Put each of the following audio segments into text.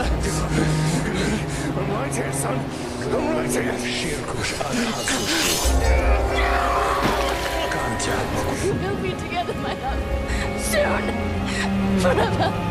father. I'm right here, son. I'm right here. We'll be together, my love. Soon. Forever.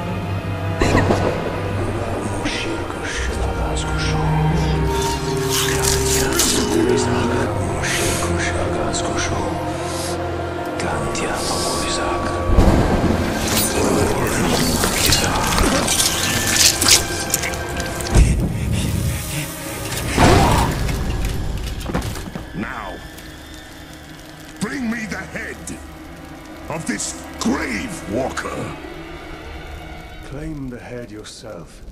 Now, bring me the head of this grave walker. Claim the head yourself.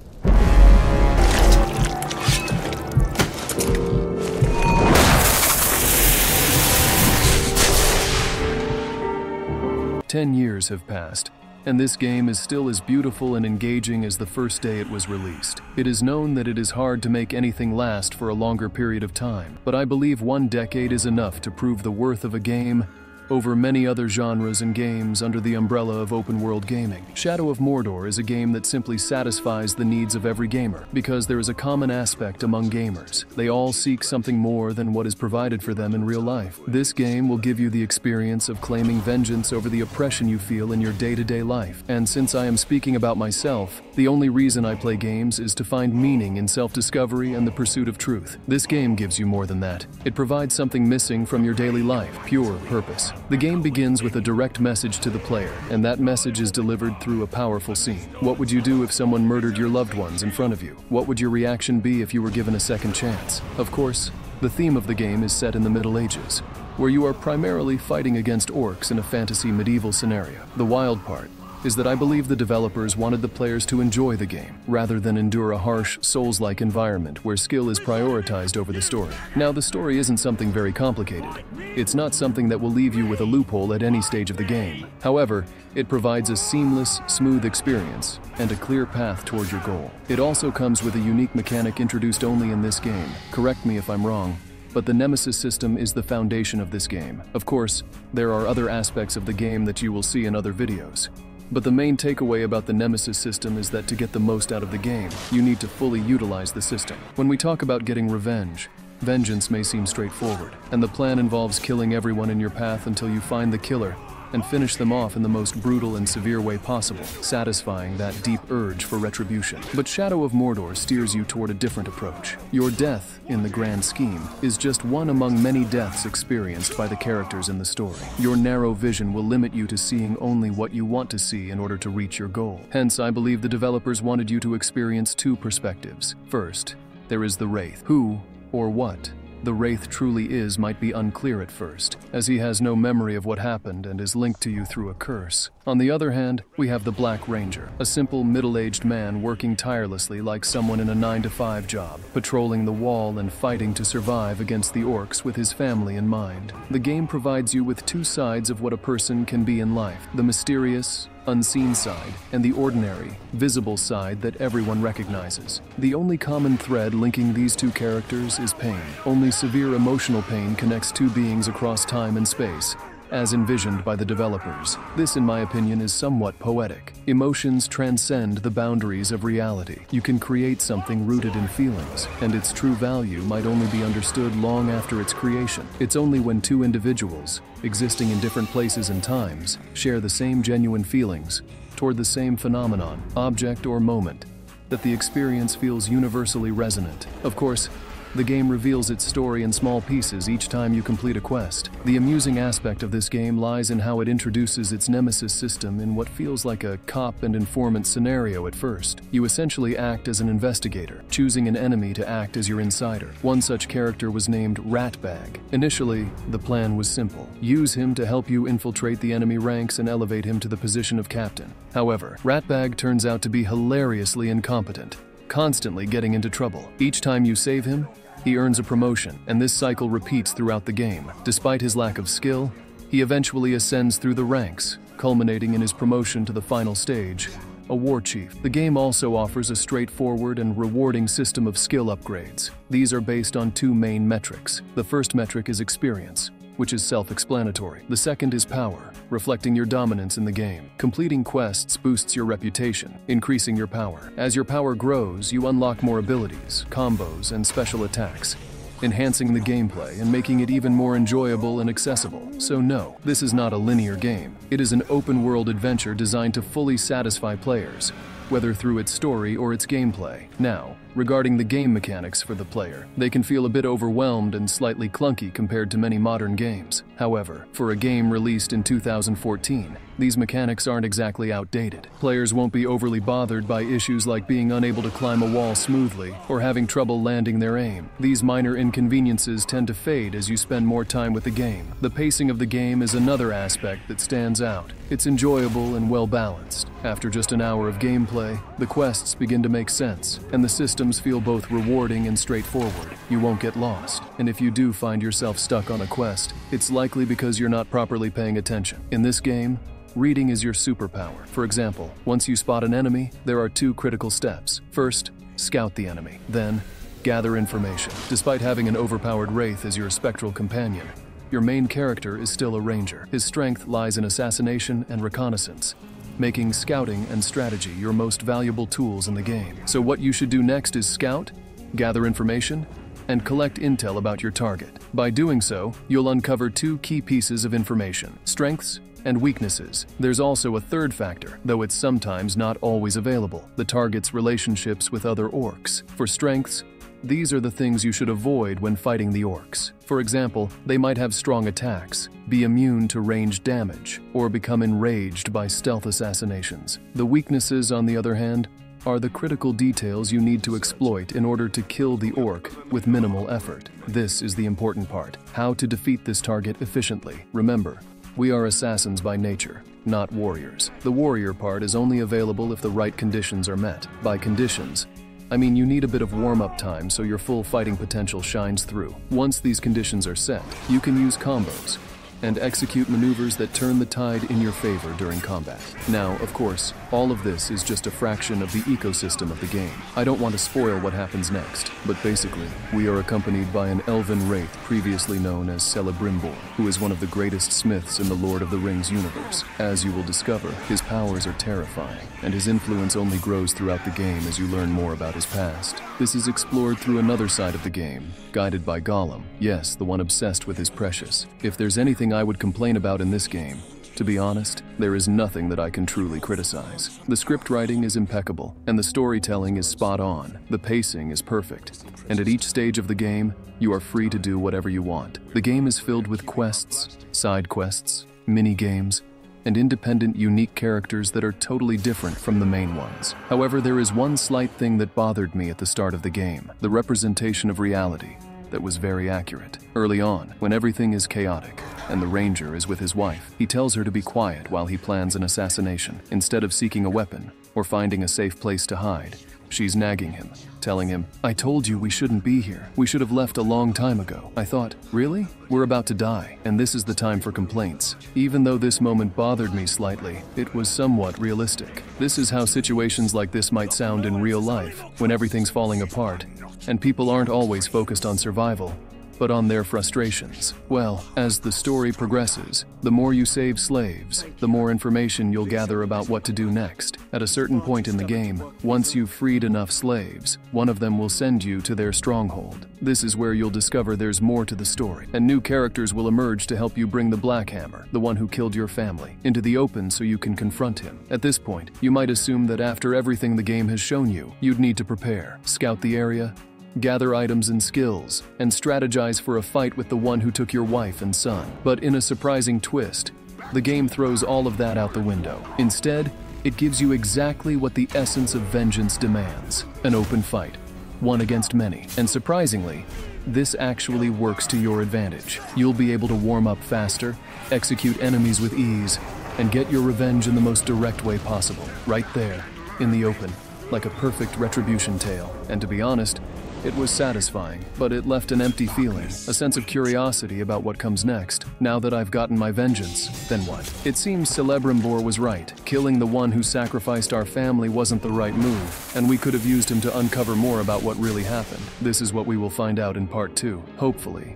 10 years have passed, and this game is still as beautiful and engaging as the first day it was released. It is known that it is hard to make anything last for a longer period of time, but I believe 1 decade is enough to prove the worth of a game over many other genres and games under the umbrella of open-world gaming. Shadow of Mordor is a game that simply satisfies the needs of every gamer, because there is a common aspect among gamers. They all seek something more than what is provided for them in real life. This game will give you the experience of claiming vengeance over the oppression you feel in your day-to-day life. And since I am speaking about myself, the only reason I play games is to find meaning in self-discovery and the pursuit of truth. This game gives you more than that. It provides something missing from your daily life: pure purpose. The game begins with a direct message to the player, and that message is delivered through a powerful scene. What would you do if someone murdered your loved ones in front of you? What would your reaction be if you were given a second chance? Of course, the theme of the game is set in the Middle Ages, where you are primarily fighting against orcs in a fantasy medieval scenario. The wild part is that I believe the developers wanted the players to enjoy the game, rather than endure a harsh, Souls-like environment where skill is prioritized over the story. Now, the story isn't something very complicated. It's not something that will leave you with a loophole at any stage of the game. However, it provides a seamless, smooth experience and a clear path toward your goal. It also comes with a unique mechanic introduced only in this game. Correct me if I'm wrong, but the Nemesis system is the foundation of this game. Of course, there are other aspects of the game that you will see in other videos. But the main takeaway about the Nemesis system is that to get the most out of the game, you need to fully utilize the system. When we talk about getting revenge, vengeance may seem straightforward, and the plan involves killing everyone in your path until you find the killer and finish them off in the most brutal and severe way possible, satisfying that deep urge for retribution. But Shadow of Mordor steers you toward a different approach. Your death, in the grand scheme, is just one among many deaths experienced by the characters in the story. Your narrow vision will limit you to seeing only what you want to see in order to reach your goal. Hence, I believe the developers wanted you to experience 2 perspectives. First, there is the Wraith. Who, or what, the Wraith truly is might be unclear at first, as he has no memory of what happened and is linked to you through a curse. On the other hand, we have the Black Ranger, a simple middle-aged man working tirelessly like someone in a 9-to-5 job, patrolling the wall and fighting to survive against the orcs with his family in mind. The game provides you with 2 sides of what a person can be in life: the mysterious, unseen side, and the ordinary, visible side that everyone recognizes. The only common thread linking these 2 characters is pain. Only severe emotional pain connects 2 beings across time and space, as envisioned by the developers. This, in my opinion, is somewhat poetic. Emotions transcend the boundaries of reality. You can create something rooted in feelings, and its true value might only be understood long after its creation. It's only when 2 individuals, existing in different places and times, share the same genuine feelings toward the same phenomenon, object, or moment, that the experience feels universally resonant. Of course, the game reveals its story in small pieces each time you complete a quest. The amusing aspect of this game lies in how it introduces its Nemesis system in what feels like a cop and informant scenario at first. You essentially act as an investigator, choosing an enemy to act as your insider. One such character was named Ratbag. Initially, the plan was simple: use him to help you infiltrate the enemy ranks and elevate him to the position of captain. However, Ratbag turns out to be hilariously incompetent, constantly getting into trouble. Each time you save him, he earns a promotion, and this cycle repeats throughout the game. Despite his lack of skill, he eventually ascends through the ranks, culminating in his promotion to the final stage, a war chief. The game also offers a straightforward and rewarding system of skill upgrades. These are based on 2 main metrics. The first metric is experience. which is self-explanatory. The second is power, reflecting your dominance in the game. Completing quests boosts your reputation, increasing your power. As your power grows, you unlock more abilities, combos, and special attacks, enhancing the gameplay and making it even more enjoyable and accessible. So no, this is not a linear game. It is an open-world adventure designed to fully satisfy players, whether through its story or its gameplay. Now, regarding the game mechanics for the player, they can feel a bit overwhelmed and slightly clunky compared to many modern games. However, for a game released in 2014, these mechanics aren't exactly outdated. Players won't be overly bothered by issues like being unable to climb a wall smoothly or having trouble landing their aim. These minor inconveniences tend to fade as you spend more time with the game. The pacing of the game is another aspect that stands out. It's enjoyable and well-balanced. After just an hour of gameplay, the quests begin to make sense, and the systems feel both rewarding and straightforward. You won't get lost, and if you do find yourself stuck on a quest, it's likely because you're not properly paying attention. In this game, reading is your superpower. For example, once you spot an enemy, there are 2 critical steps. First, scout the enemy. Then, gather information. Despite having an overpowered wraith as your spectral companion, your main character is still a ranger. His strength lies in assassination and reconnaissance, making scouting and strategy your most valuable tools in the game. So what you should do next is scout, gather information, and collect intel about your target. By doing so, you'll uncover 2 key pieces of information: strengths and weaknesses. There's also a third factor, though it's sometimes not always available: the target's relationships with other orcs. For strengths, these are the things you should avoid when fighting the orcs. For example, they might have strong attacks, be immune to ranged damage, or become enraged by stealth assassinations. The weaknesses, on the other hand, are the critical details you need to exploit in order to kill the orc with minimal effort. This is the important part: how to defeat this target efficiently. Remember, we are assassins by nature, not warriors. The warrior part is only available if the right conditions are met. By conditions, I mean you need a bit of warm-up time so your full fighting potential shines through. Once these conditions are set, you can use combos and execute maneuvers that turn the tide in your favor during combat. Now, of course, all of this is just a fraction of the ecosystem of the game. I don't want to spoil what happens next, but basically, we are accompanied by an elven wraith previously known as Celebrimbor, who is one of the greatest smiths in the Lord of the Rings universe. As you will discover, his powers are terrifying, and his influence only grows throughout the game as you learn more about his past. This is explored through another side of the game, guided by Gollum. Yes, the one obsessed with his precious. If there's anything I would complain about in this game, to be honest, there is nothing that I can truly criticize. The script writing is impeccable, and the storytelling is spot on. The pacing is perfect, and at each stage of the game, you are free to do whatever you want. The game is filled with quests, side quests, mini-games, and independent, unique characters that are totally different from the main ones. However, there is one slight thing that bothered me at the start of the game: the representation of reality that was very accurate. Early on, when everything is chaotic and the ranger is with his wife, he tells her to be quiet while he plans an assassination. Instead of seeking a weapon or finding a safe place to hide, she's nagging him, telling him, "I told you we shouldn't be here. We should have left a long time ago." I thought, really? We're about to die, and this is the time for complaints. Even though this moment bothered me slightly, it was somewhat realistic. This is how situations like this might sound in real life, when everything's falling apart, and people aren't always focused on survival, but on their frustrations. Well, as the story progresses, the more you save slaves, the more information you'll gather about what to do next. At a certain point in the game, once you've freed enough slaves, one of them will send you to their stronghold. This is where you'll discover there's more to the story, and new characters will emerge to help you bring the Black Hammer, the one who killed your family, into the open so you can confront him. At this point, you might assume that after everything the game has shown you, you'd need to prepare, scout the area, gather items and skills, and strategize for a fight with the one who took your wife and son. But in a surprising twist, the game throws all of that out the window. Instead, it gives you exactly what the essence of vengeance demands: an open fight, one against many. And surprisingly, this actually works to your advantage. You'll be able to warm up faster, execute enemies with ease, and get your revenge in the most direct way possible, right there, in the open, like a perfect retribution tale. And to be honest, it was satisfying, but it left an empty feeling, a sense of curiosity about what comes next. Now that I've gotten my vengeance, then what? It seems Celebrimbor was right. Killing the one who sacrificed our family wasn't the right move, and we could have used him to uncover more about what really happened. This is what we will find out in Part 2, hopefully.